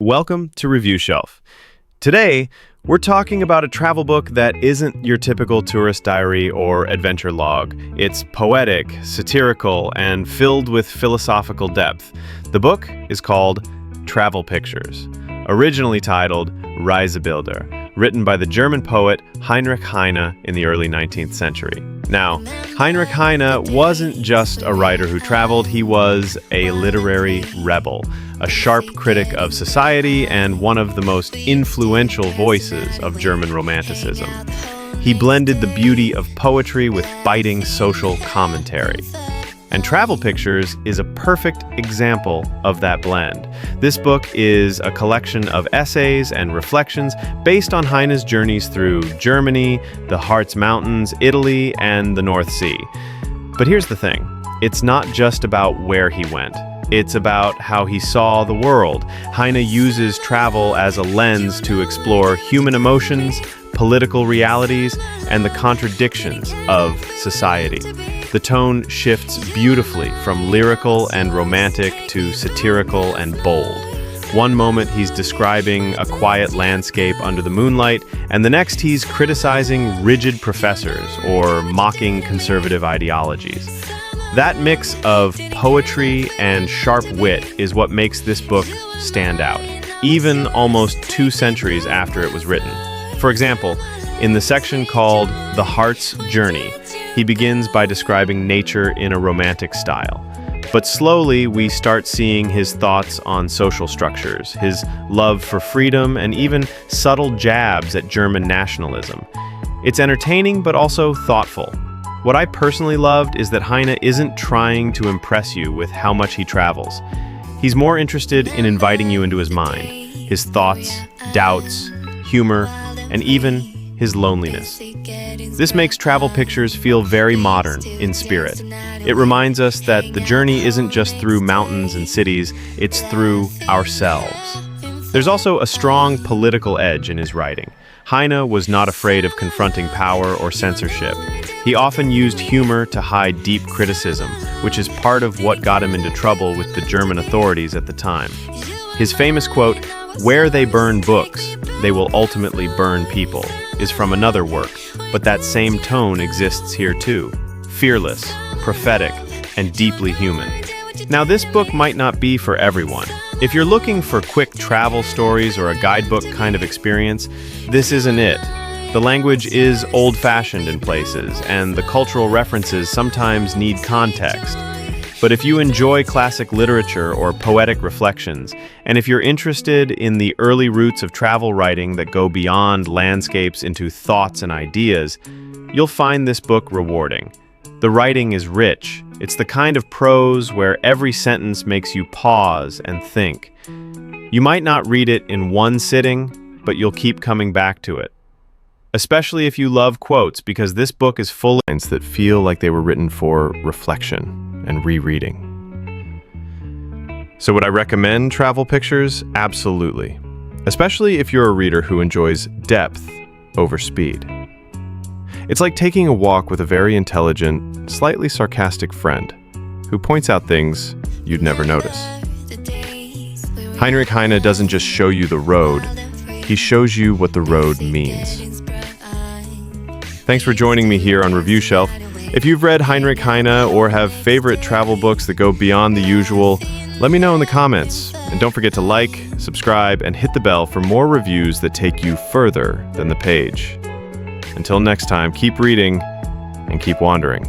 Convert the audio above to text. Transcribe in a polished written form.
Welcome to Review Shelf. Today, we're talking about a travel book that isn't your typical tourist diary or adventure log. It's poetic, satirical, and filled with philosophical depth. The book is called Travel Pictures, originally titled Reisebilder, written by the German poet Heinrich Heine in the early 19th century. Now, Heinrich Heine wasn't just a writer who traveled, he was a literary rebel, a sharp critic of society, and one of the most influential voices of German Romanticism. He blended the beauty of poetry with biting social commentary. And Travel Pictures is a perfect example of that blend. This book is a collection of essays and reflections based on Heine's journeys through Germany, the Harz Mountains, Italy, and the North Sea. But here's the thing, it's not just about where he went. It's about how he saw the world. Heine uses travel as a lens to explore human emotions, political realities, and the contradictions of society. The tone shifts beautifully from lyrical and romantic to satirical and bold. One moment he's describing a quiet landscape under the moonlight, and the next he's criticizing rigid professors or mocking conservative ideologies. That mix of poetry and sharp wit is what makes this book stand out, even almost 2 centuries after it was written. For example, in the section called The Heart's Journey, he begins by describing nature in a romantic style. But slowly we start seeing his thoughts on social structures, his love for freedom, and even subtle jabs at German nationalism. It's entertaining but also thoughtful. What I personally loved is that Heine isn't trying to impress you with how much he travels. He's more interested in inviting you into his mind, his thoughts, doubts, humor, and even his loneliness. This makes Travel Pictures feel very modern in spirit. It reminds us that the journey isn't just through mountains and cities, it's through ourselves. There's also a strong political edge in his writing. Heine was not afraid of confronting power or censorship. He often used humor to hide deep criticism, which is part of what got him into trouble with the German authorities at the time. His famous quote, "Where they burn books, they will ultimately burn people," is from another work, but that same tone exists here too. Fearless, prophetic, and deeply human. Now, this book might not be for everyone. If you're looking for quick travel stories or a guidebook kind of experience, this isn't it. The language is old-fashioned in places, and the cultural references sometimes need context. But if you enjoy classic literature or poetic reflections, and if you're interested in the early roots of travel writing that go beyond landscapes into thoughts and ideas, you'll find this book rewarding. The writing is rich. It's the kind of prose where every sentence makes you pause and think. You might not read it in one sitting, but you'll keep coming back to it. Especially if you love quotes, because this book is full of lines that feel like they were written for reflection and rereading. So would I recommend Travel Pictures? Absolutely. Especially if you're a reader who enjoys depth over speed. It's like taking a walk with a very intelligent, slightly sarcastic friend who points out things you'd never notice. Heinrich Heine doesn't just show you the road, he shows you what the road means. Thanks for joining me here on Review Shelf. If you've read Heinrich Heine or have favorite travel books that go beyond the usual, let me know in the comments. And don't forget to like, subscribe, and hit the bell for more reviews that take you further than the page. Until next time, keep reading and keep wandering.